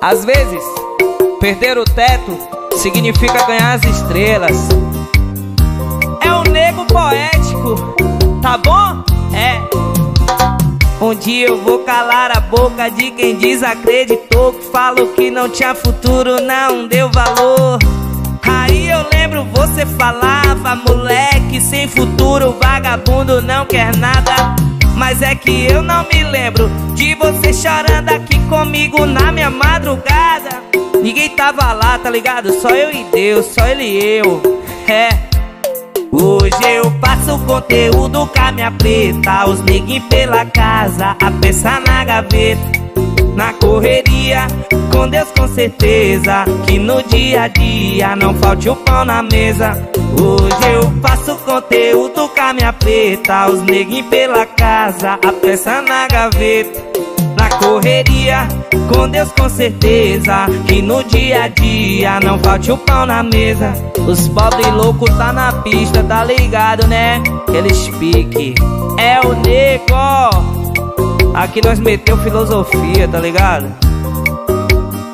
Às vezes, perder o teto significa ganhar as estrelas. É um nego poético, tá bom? É. Um dia eu vou calar a boca de quem desacreditou, que falou que não tinha futuro, não deu valor. Aí eu lembro, você falava: moleque sem futuro, vagabundo não quer nada. Mas é que eu não me lembro de você chorando aqui comigo na minha madrugada. Ninguém tava lá, tá ligado? Só eu e Deus, só ele e eu. É. Hoje eu passo conteúdo com a minha preta, os neguinhos pela casa, a peça na gaveta. Na correria, com Deus com certeza, que no dia a dia não falte o pão na mesa. Hoje eu faço conteúdo com a minha preta, os neguinhos pela casa, a peça na gaveta. Na correria, com Deus com certeza, que no dia a dia não falte o pão na mesa. Os pobres loucos tá na pista, tá ligado, né? Eles pique, é o nego. Aqui nós meteu filosofia, tá ligado?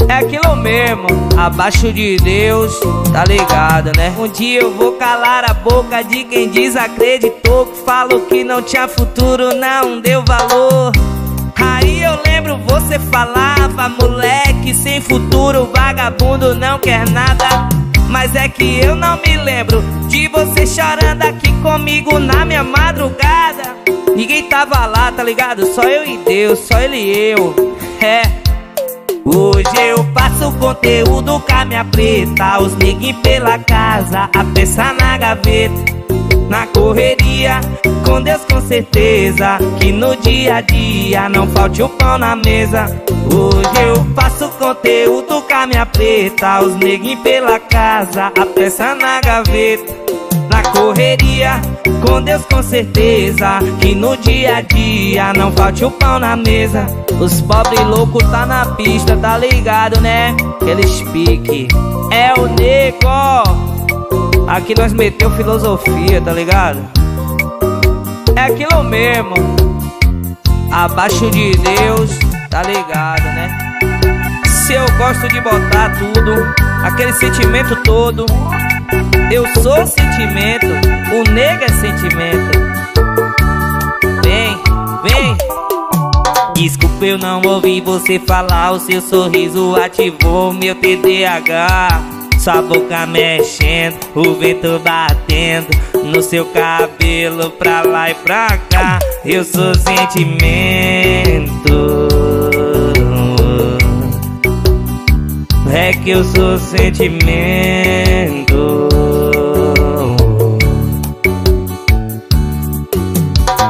É aquilo mesmo, abaixo de Deus, tá ligado, né? Um dia eu vou calar a boca de quem desacreditou, que falou que não tinha futuro, não deu valor. Aí eu lembro, você falava: moleque sem futuro, vagabundo não quer nada. Mas é que eu não me lembro de você chorando aqui comigo na minha madrugada. Ninguém tava lá, tá ligado? Só eu e Deus, só ele e eu. É. Hoje eu passo conteúdo com a minha preta, os neguinhos pela casa, a peça na gaveta. Na correria, com Deus com certeza, que no dia a dia não falte o pão na mesa. Hoje eu faço conteúdo com a minha preta, os neguinhos pela casa, a peça na gaveta. Na correria, com Deus com certeza, que no dia a dia não falte o pão na mesa. Os pobres loucos tá na pista, tá ligado, né? Eles pique, é o nego. Aqui nós meteu filosofia, tá ligado? É aquilo mesmo, abaixo de Deus, tá ligado, né? Se eu gosto de botar tudo, aquele sentimento todo. Eu sou sentimento, o nego é sentimento. Vem, vem. Desculpa, eu não ouvi você falar, o seu sorriso ativou meu TDAH. Sua boca mexendo, o vento batendo no seu cabelo pra lá e pra cá. Eu sou sentimento. É que eu sou sentimento.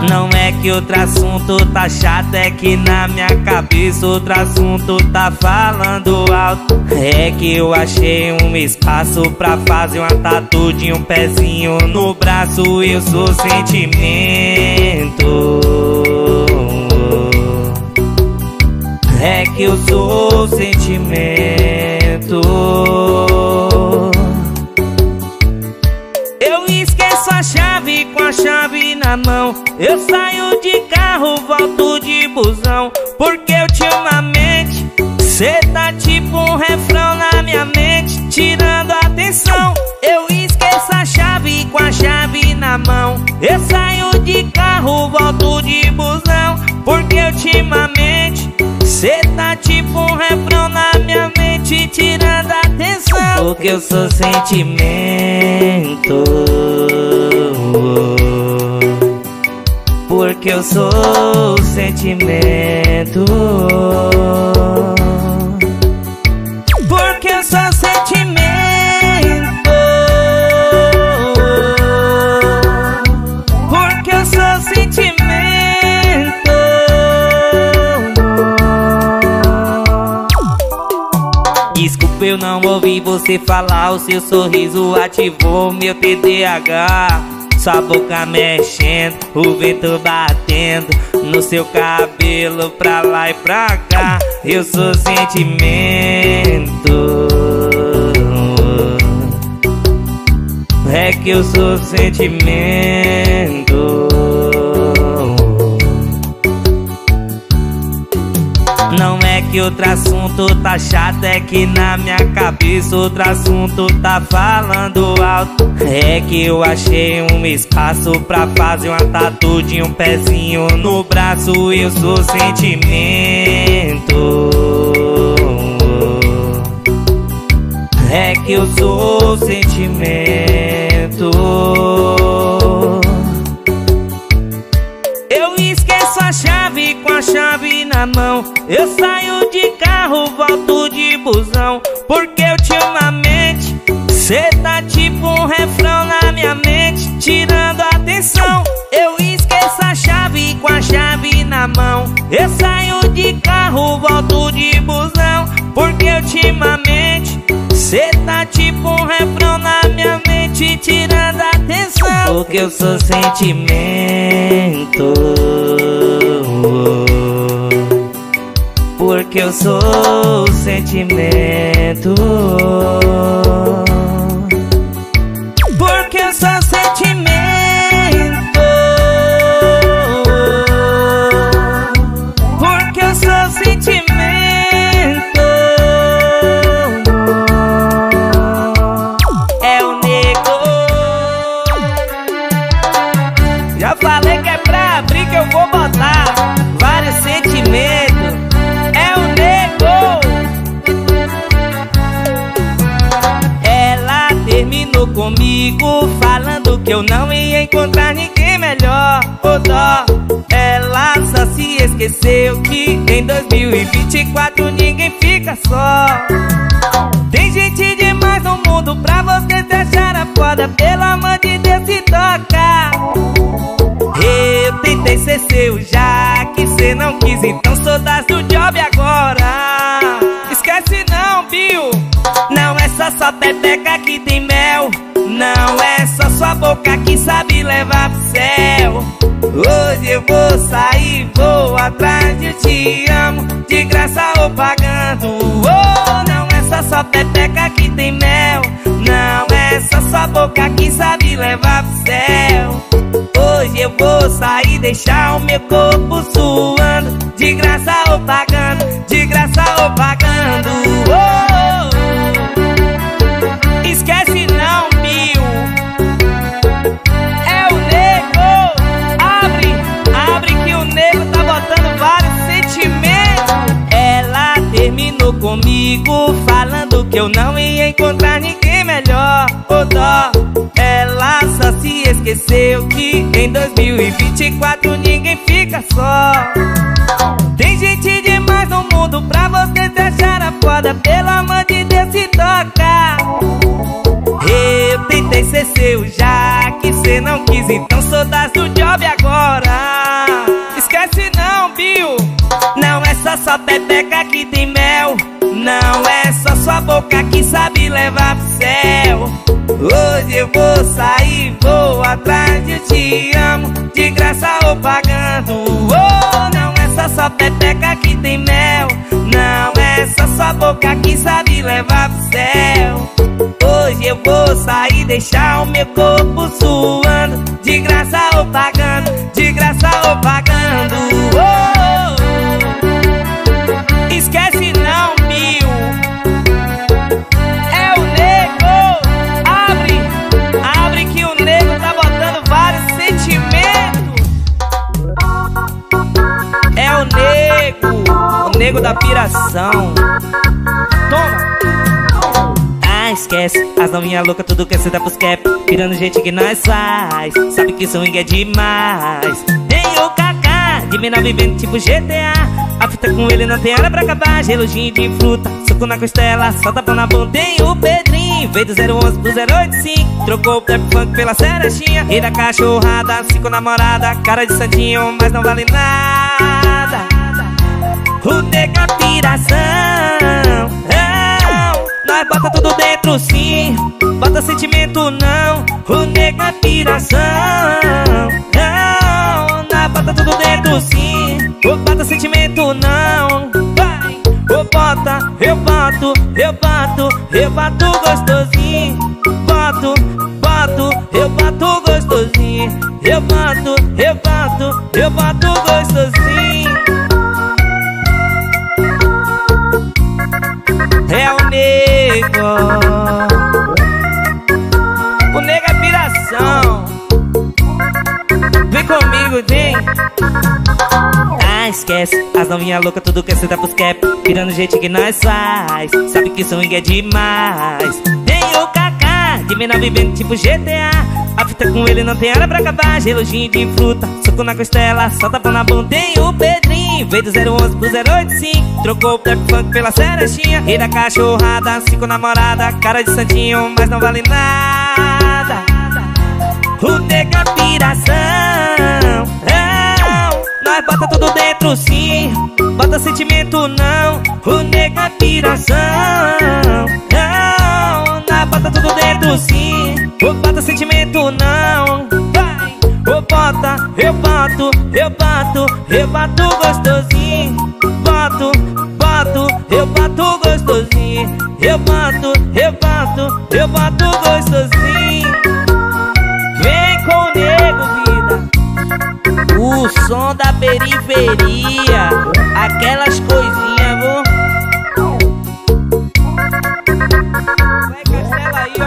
Não é que outro assunto tá chato, é que na minha cabeça outro assunto tá falando alto. É que eu achei um espaço pra fazer uma tatu de um pezinho no braço. Eu sou sentimento. É que eu sou sentimento. Eu esqueço a chave com a chave na mão. Eu saio de carro, volto de busão, porque ultimamente cê tá tipo um refrão na minha mente, tirando a atenção. Eu esqueço a chave com a chave na mão. Eu saio de carro, volto de busão, porque ultimamente cê tá tipo um refrão na minha mente, tirando a atenção. Porque eu sou sentimento. Porque eu sou sentimento. Porque eu sou sentimento. Porque eu sou sentimento. Desculpa, eu não ouvi você falar, o seu sorriso ativou meu TDAH. Sua boca mexendo, o vento batendo no seu cabelo pra lá e pra cá. Eu sou sentimento. É que eu sou sentimento. que outro assunto tá chato, é que na minha cabeça outro assunto tá falando alto. É que eu achei um espaço pra fazer uma tatu de um pezinho no braço. Eu sou sentimento. É que eu sou sentimento. Eu esqueço a chave com a chave na mão. Eu saio de carro, volto de busão, porque ultimamente cê tá tipo um refrão na minha mente, tirando a atenção. Eu esqueço a chave com a chave na mão. Eu saio de carro, volto de busão, porque ultimamente cê tá tipo um refrão na minha mente, tirando a atenção. Porque eu sou sentimento. Porque eu sou sentimento. Porque eu sou sentimento. Porque eu sou sentimento. É o nego. Já falei que é pra abrir que eu vou botar vários sentimentos. Comigo, falando que eu não ia encontrar ninguém melhor. Ô dó, ela só se esqueceu que em 2024 ninguém fica só. Tem gente demais no mundo pra você se achar a foda. Pelo amor de Deus, se toca. Eu tentei ser seu já que cê não quis, então sou das do job agora. Esquece não, Bill. Não é só pepeca que tem mel. Não é só sua boca que sabe levar pro céu. Hoje eu vou sair, vou atrás de eu te amo, de graça ou pagando. Oh, não é só pepeca que tem mel. Não é só sua boca que sabe levar pro céu. Hoje eu vou sair, deixar o meu corpo suando, de graça ou pagando, de graça ou pagando. Oh, esquece não, Bill. É o nego. Abre que o nego tá botando vários sentimentos. Ela terminou comigo, falando que eu não ia encontrar ninguém melhor. Ô dó, ela só se esqueceu que em 2024 ninguém fica só. Tem gente demais no mundo pra você se achar a foda. Pelo amor de Deus, se toca. Eu tentei ser seu já que cê não quis, então sou das do job agora. Esquece não, Bill. Não é só pepeca que tem mel. Não é só sua boca que sabe levar pro céu. Hoje eu vou sair, vou atrás de eu te amo, de graça ou pagando. Oh, não é só pepeca que tem mel. Não é só sua boca que sabe levar pro céu. Hoje eu vou sair, deixar o meu corpo suando, de graça ou pagando, de graça ou pagando. Oh, esquece não, Bill. É o nego. Abre que o nego tá botando vários sentimentos. É o nego da piração. Toma. Esquece, as novinhas loucas, tudo que cê dá pros cap, pirando gente que nós faz. Sabe que swing é demais. Tem o Kaká, de menor vivendo tipo GTA. A fita com ele não tem hora pra acabar. Geludinho de fruta, suco na costela, só tapão na bunda. Tem o Pedrinho, veio do 011 pro 085. Trocou o trap funk pela cerechinha. E da cachorrada, 5 namorada, cara de santinho, mas não vale nada. O nega piração. Nós bota tudo dentro sim, bota sentimento não. O nega piração. Não, nós bota tudo dentro sim, bota sentimento não. Vai, bota, eu boto, eu boto, eu boto gostosinho. Boto, eu boto gostosinho. Eu boto, eu boto, eu boto gostosinho. esquece. As novinhas loucas tudo quer sentar pros cap, virando o jeito que nós faz. Sabe que swing é demais. Tem o Kaká, de menor vivendo tipo GTA. A fita com ele não tem hora pra acabar. Gelojinho de fruta, soco na costela, solta pão na bunda. Tem o Pedrinho, veio do 011 pro 085. Trocou o trap funk pela cerechinha. Rei da cachorrada, 5 namorada, cara de santinho, mas não vale nada. O nega piração, nós bota tudo dentro sim, bota sentimento não. O nega piração, nós bota tudo dentro sim, bota sentimento não. Vai, bota, eu boto, eu boto, eu boto gostosinho. Boto, eu boto gostosinho. Eu boto, eu boto, eu boto gostosinho. Vem com o nego, vida. O som da periferia, aquelas coisinhas, vô. Vai, cancela aí, ó,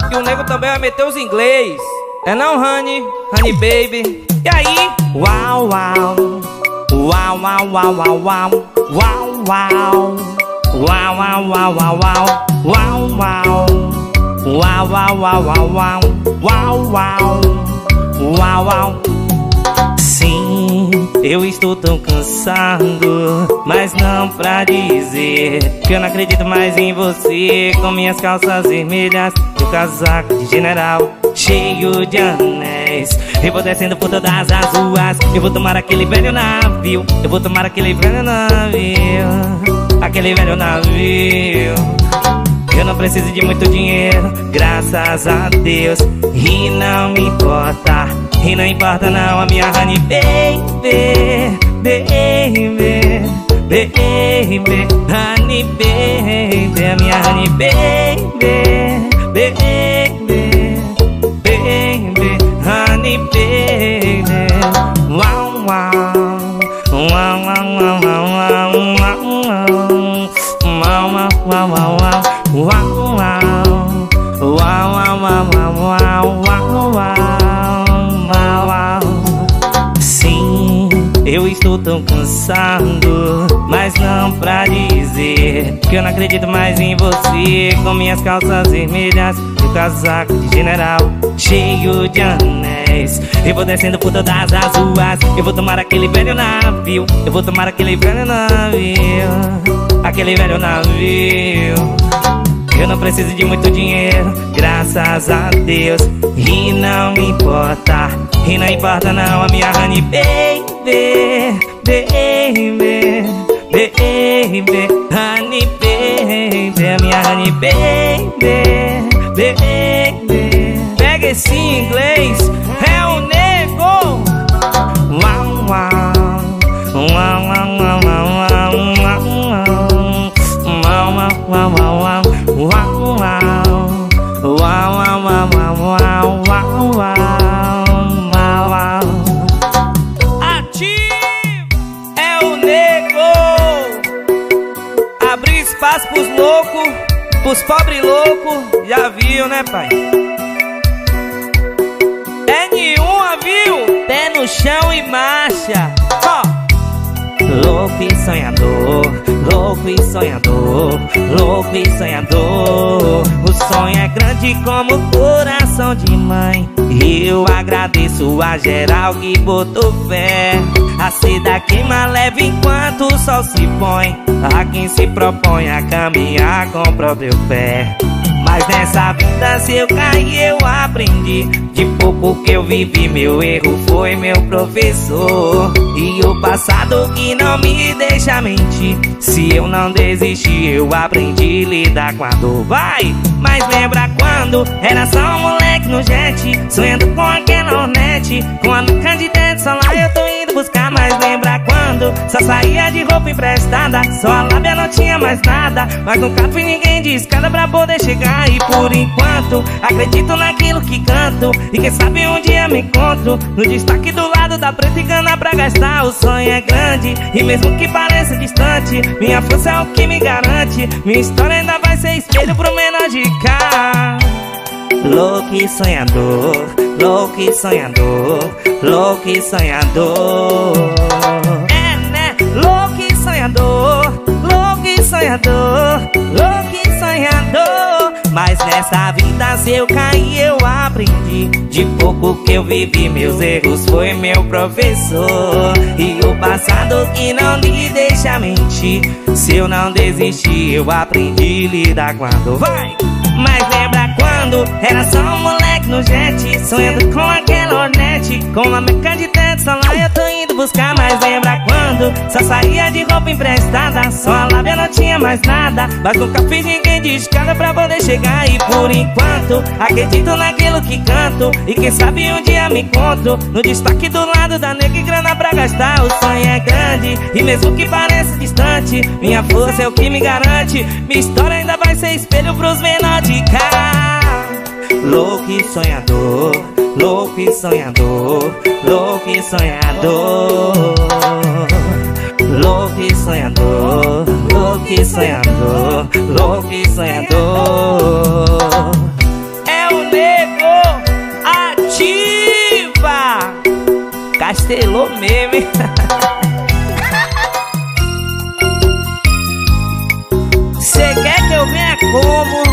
que o nego também vai meter os inglês. É não, honey, honey baby. E aí? Uau, uau. Uau, uau, uau, uau, uau. Uau, uau. Uau, uau, uau, uau, uau. Uau, uau. Uau, uau, uau, uau, uau. Uau, uau. Uau, uau. Sim, eu estou tão cansado, mas não pra dizer que eu não acredito mais em você. Com minhas calças vermelhas e o casaco de general cheio de anéis, eu vou descendo por todas as ruas. Eu vou tomar aquele velho navio, eu vou tomar aquele velho navio, aquele velho navio. Eu não preciso de muito dinheiro, graças a Deus. E não me importa, e não importa não a minha honey baby, baby, baby, honey baby, a minha honey baby, baby, baby, honey baby. Uau, uau, uau, uau, uau, uau, uau, uau, uau, uau. Uau, uau, uau, uau, uau, uau, uau, uau. Sim, eu estou tão cansado, mas não pra dizer que eu não acredito mais em você. Com minhas calças vermelhas e o casaco de general cheio de anéis, eu vou descendo por todas as ruas. Eu vou tomar aquele velho navio, eu vou tomar aquele velho navio, aquele velho navio. Eu não preciso de muito dinheiro, graças a Deus. E não me importa, e não importa não a minha honey baby, baby, baby, honey baby, a minha honey baby, baby. Pega esse inglês, é o nego. Uau, uau, uau, uau, uau, uau, uau, uau, uau, uau. Uau, uau, uau, uau, uau, uau, uau, uau, uau. Ativo é o nego. Abrir espaço pros loucos, pros pobres loucos. Já viu, né, pai? N1, viu? Pé no chão e marcha. Ó. Louco e sonhador, louco e sonhador, louco e sonhador. O sonho é grande como o coração de mãe. E eu agradeço a geral que botou fé. A seda queima leve enquanto o sol se põe. A quem se propõe a caminhar com o próprio pé. Mas nessa vida se eu caí eu aprendi. De pouco que eu vivi meu erro foi meu professor. E o passado que não me deixa mentir. Se eu não desistir eu aprendi a lidar com a dor. Vai! Mas lembra quando era só um moleque no jet, sonhando com aquela Hornet, com a nuca de dentro, só lá eu tô indo buscar. Mas lembra quando só saía de roupa emprestada, só a lábia não tinha mais nada, mas nunca fui ninguém de escada pra poder chegar. E por enquanto acredito naquilo que canto, e quem sabe um dia me encontro no destaque do lado da preta e cana pra gastar. O sonho é grande e mesmo que pareça distante, minha força é o que me garante. Minha história ainda vai ser espelho pro menor de cá. Louco e sonhador, louco e sonhador, louco e sonhador. É, né? Se eu caí, eu aprendi. De pouco que eu vivi, meus erros foi meu professor. E o passado que não me deixa mentir. Se eu não desistir, eu aprendi a lidar quando vai. Mas lembra quando era só um moleque no jet, sonhando com aquela Hornet, com uma meca de teto, só lá eu tô indo buscar. Mas lembra quando só saía de roupa emprestada, só a lábia não tinha mais nada, mas nunca fiz ninguém de escada pra poder chegar. E por enquanto acredito naquilo que canto, e quem sabe um dia me encontro no destaque do lado da nega e grana pra gastar. O sonho é grande e mesmo que pareça distante, minha força é o que me garante. Minha história ainda vai ser espelho pros menores de cá. Louco e sonhador, louco e sonhador, louco e sonhador, louco e sonhador, louco e sonhador, louco e sonhador. É o nego ativa, Castelou meme. Cê quer que eu venha como?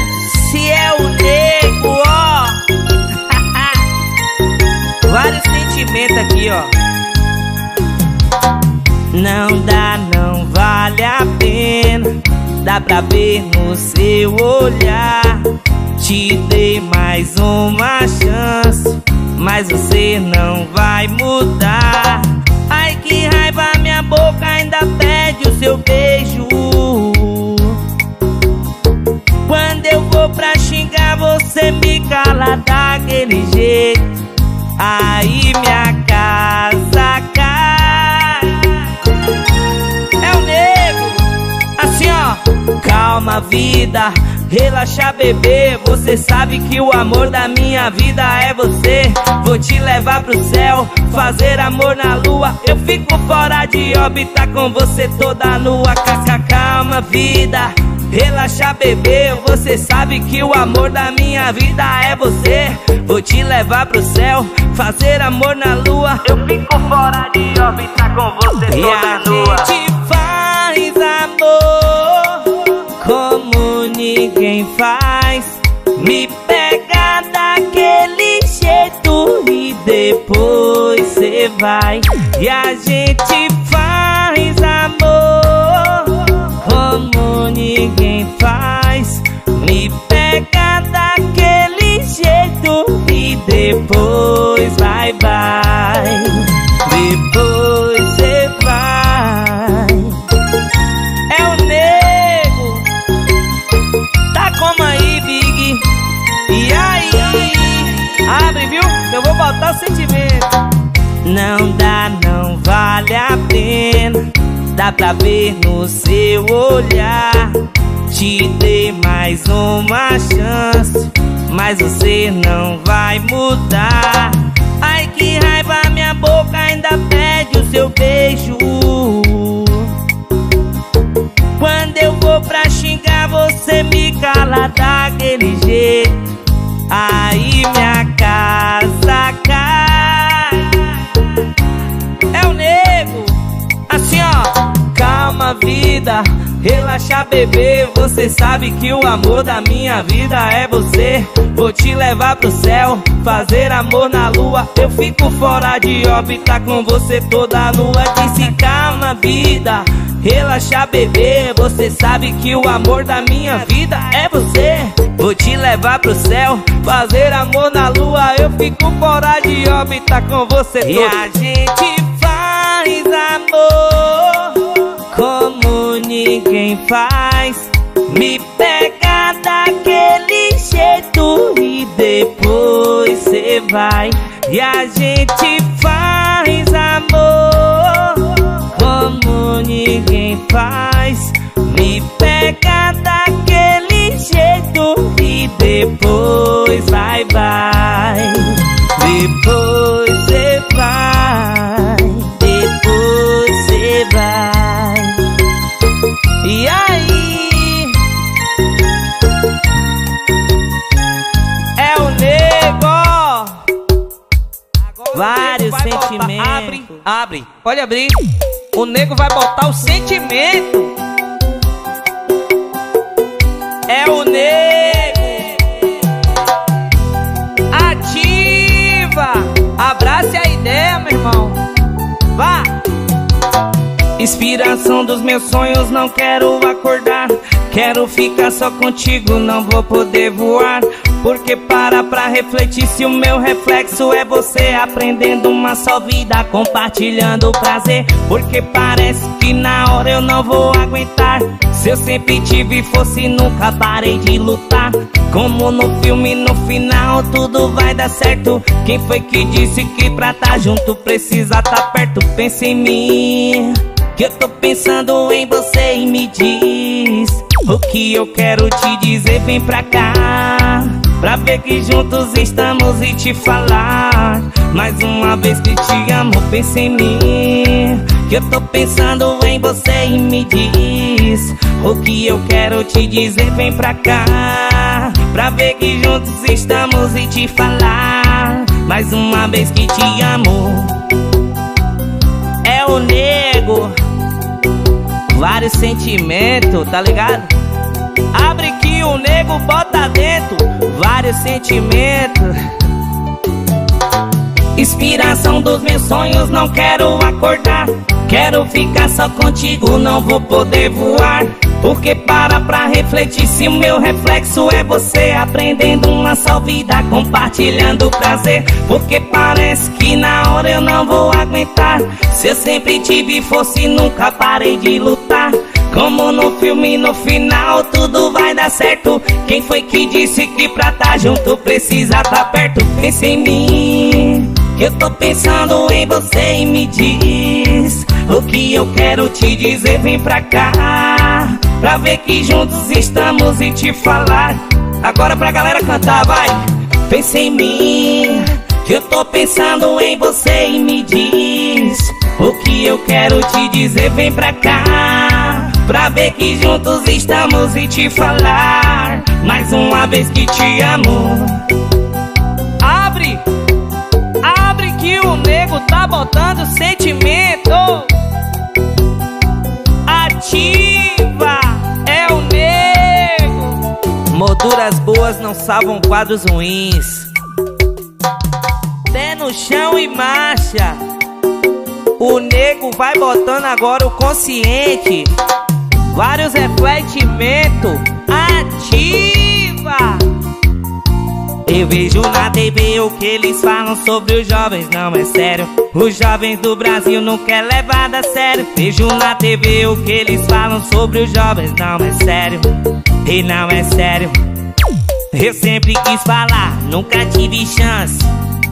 Se é o nego, ó. Vários sentimentos aqui, ó. Não dá, não vale a pena. Dá pra ver no seu olhar. Te dei mais uma chance, mas você não vai mudar. Ai que raiva, minha boca ainda pede o seu beijo. Quando eu vou pra xingar, você me cala daquele jeito. Aí minha casa cai. É o nego, assim ó. Calma vida, relaxa bebê. Você sabe que o amor da minha vida é você. Vou te levar pro céu, fazer amor na lua. Eu fico fora de órbita com você toda nua. Calma vida, relaxa bebê, você sabe que o amor da minha vida é você. Vou te levar pro céu, fazer amor na lua. Eu fico fora de órbita com você toda nua. E a gente faz amor como ninguém faz. Me pega daquele jeito e depois cê vai. E a gente faz amor como ninguém faz. Me pega daquele jeito e depois vai, vai. Depois cê vai. É o nego. Tá como aí, Big? E aí? Abre, viu? Eu vou botar o sentimento. Não dá, não vale a pena. Dá pra ver no seu olhar. Te dei mais uma chance, mas você não vai mudar. Ai que raiva, minha boca ainda pede o seu beijo. Quando eu vou pra xingar, você me cala daquele jeito. Aí minha casa cai. É o nego, assim ó. Calma vida, relaxa bebê. Você sabe que o amor da minha vida é você. Vou te levar pro céu, fazer amor na lua. Eu fico fora de órbita com você toda nua. Disse calma vida, relaxa bebê. Você sabe que o amor da minha vida é você. Vou te levar pro céu, fazer amor na lua. Eu fico fora de órbita com você toda. E a gente faz amor como ninguém faz. Me pega daquele jeito e depois cê vai. E a gente faz amor como ninguém faz. Me pega daquele jeito e depois vai, vai. Depois cê vai. Depois cê vai. E aí? É o nego. Vários sentimentos. Abre, abre, pode abrir. O nego vai botar o sentimento. É o nego. Inspiração dos meus sonhos, não quero acordar. Quero ficar só contigo, não vou poder voar. Porque para pra refletir se o meu reflexo é você, aprendendo uma só vida, compartilhando o prazer. Porque parece que na hora eu não vou aguentar. Se eu sempre tive força e nunca parei de lutar. Como no filme, no final tudo vai dar certo. Quem foi que disse que pra tá junto precisa tá perto? Pensa em mim, que eu tô pensando em você, e me diz o que eu quero te dizer. Vem pra cá, pra ver que juntos estamos e te falar mais uma vez que te amo. Pensa em mim, que eu tô pensando em você, e me diz o que eu quero te dizer. Vem pra cá, pra ver que juntos estamos e te falar mais uma vez que te amo. É o nego, vários sentimentos, tá ligado? Abre que o nego bota dentro vários sentimentos. Inspiração dos meus sonhos, não quero acordar. Quero ficar só contigo, não vou poder voar. Porque para pra refletir se o meu reflexo é você, aprendendo uma só vida, compartilhando o prazer. Porque parece que na hora eu não vou aguentar. Se eu sempre tive força e nunca parei de lutar. Como no filme, no final tudo vai dar certo. Quem foi que disse que pra tá junto precisa tá perto? Pensa em mim, que eu tô pensando em você, e me diz o que eu quero te dizer. Vem pra cá, pra ver que juntos estamos e te falar. Agora pra galera cantar, vai. Pensa em mim, que eu tô pensando em você, e me diz o que eu quero te dizer. Vem pra cá, pra ver que juntos estamos e te falar mais uma vez que te amo. Abre, abre que o nego tá botando sentimento. Ativa, é o nego. Molduras boas não salvam quadros ruins. Pé no chão e marcha. O nego vai botando agora o consciente. Vários refletimentos. Ativa. Eu vejo na TV o que eles falam sobre os jovens, não é sério. Os jovens do Brasil não quer levar a sério. Vejo na TV o que eles falam sobre os jovens, não é sério. E não é sério. Eu sempre quis falar, nunca tive chance.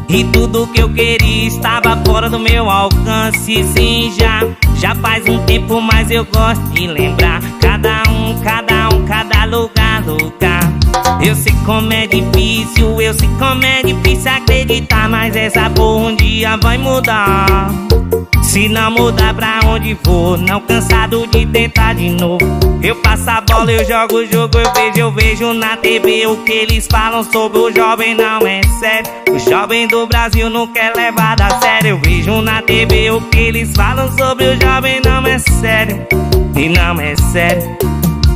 E tudo que eu queria estava fora do meu alcance. Sim, já faz um tempo, mas eu gosto de lembrar. Cada lugar. Eu sei como é difícil, eu sei como é difícil acreditar. Mas essa porra um dia vai mudar. Se não mudar pra onde for, não cansado de tentar de novo. Eu passo a bola, eu jogo o jogo, eu vejo na TV o que eles falam sobre o jovem, não é sério. O jovem do Brasil não quer levar a sério. Eu vejo na TV o que eles falam sobre o jovem, não é sério. E não é sério.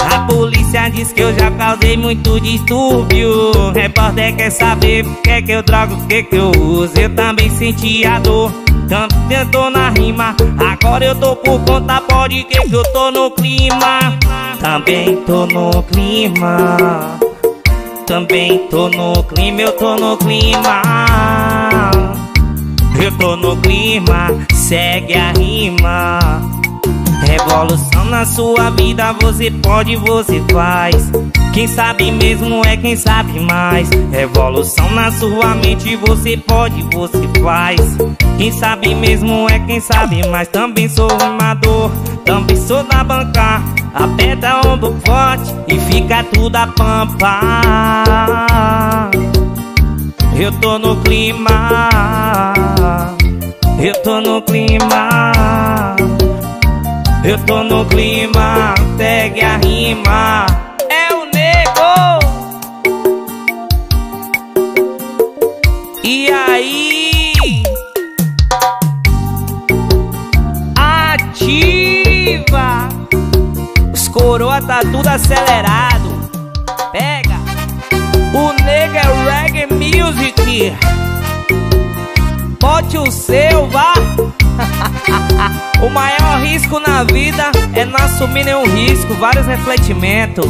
A polícia diz que eu já causei muito distúrbio. Repórter quer saber o que é que eu drogo, o que é que eu uso. Eu também senti a dor, também tô na rima. Agora eu tô por conta, pode que eu tô no clima. Também tô no clima. Também tô no clima, eu tô no clima. Eu tô no clima, segue a rima. Revolução na sua vida, você pode, você faz. Quem sabe mesmo é quem sabe mais. Revolução na sua mente, você pode, você faz. Quem sabe mesmo é quem sabe mais. Também sou rimador, também sou da banca. Aperta ombro forte e fica tudo a pampa. Eu tô no clima. Eu tô no clima. Eu tô no clima, segue a rima. É o nego. E aí? Ativa. Os coroa tá tudo acelerado. Pega. O nego é reggae music. bote o seu, vá. O maior risco na vida é não assumir nenhum risco. Vários refletimentos.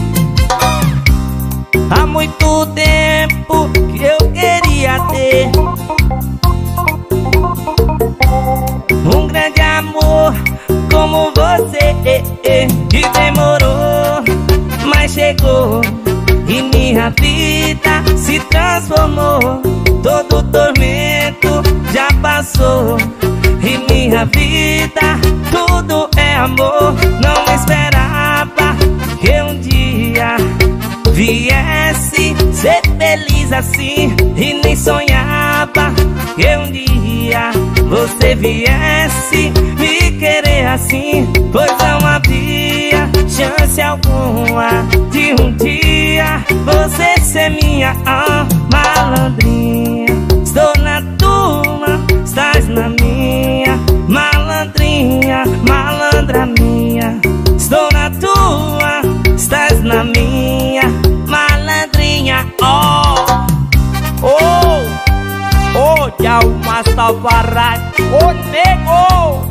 Há muito tempo que eu queria ter um grande amor como você, e demorou, mas chegou. E minha vida se transformou. Todo tormento já passou. E minha vida tudo é amor. Não esperava que um dia viesse ser feliz assim. E nem sonhava que um dia você viesse me querer assim. Pois não havia chance alguma de um dia você ser minha malandrinha. Estou na tua, estás na minha. Malandrinha, malandra minha. Estou na tua, estás na minha. Malandrinha, oh, oh, oh, já o Mastafarai, o nego,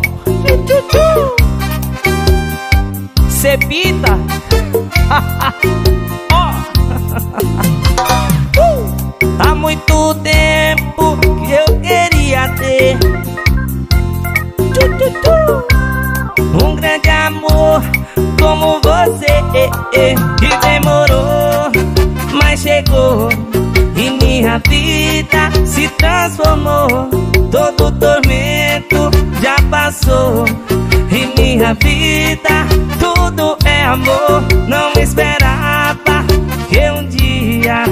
Cepita. Há muito tempo que eu queria ter um grande amor como você, e demorou, mas chegou. E minha vida se transformou. Todo tormento já passou. E minha vida tudo é amor. Não esperava que um dia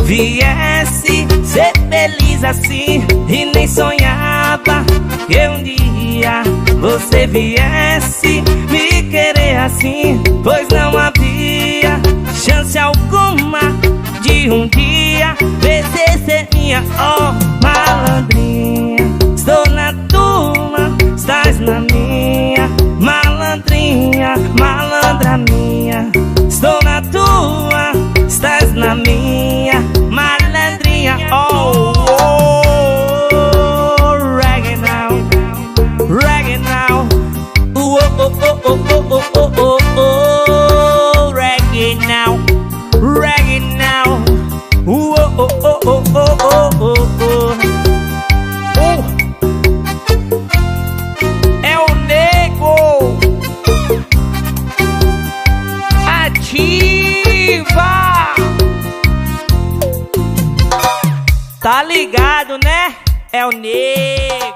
viesse ser feliz assim. E nem sonhava que um dia você viesse me querer assim. Pois não havia chance alguma de um dia você ser minha, oh, malandrinha. Estou na tua, estás na minha. Malandrinha, malandra minha. Estou na tua, estás na minha. Malandrinha, oh, oh, reggae now, reggae now, oh, oh, oh, oh, oh, oh, oh, oh, reggae now, reggae now, oh, oh, oh, oh, oh, oh, oh, oh. É o nego ativa. Tá ligado, né? É o nego.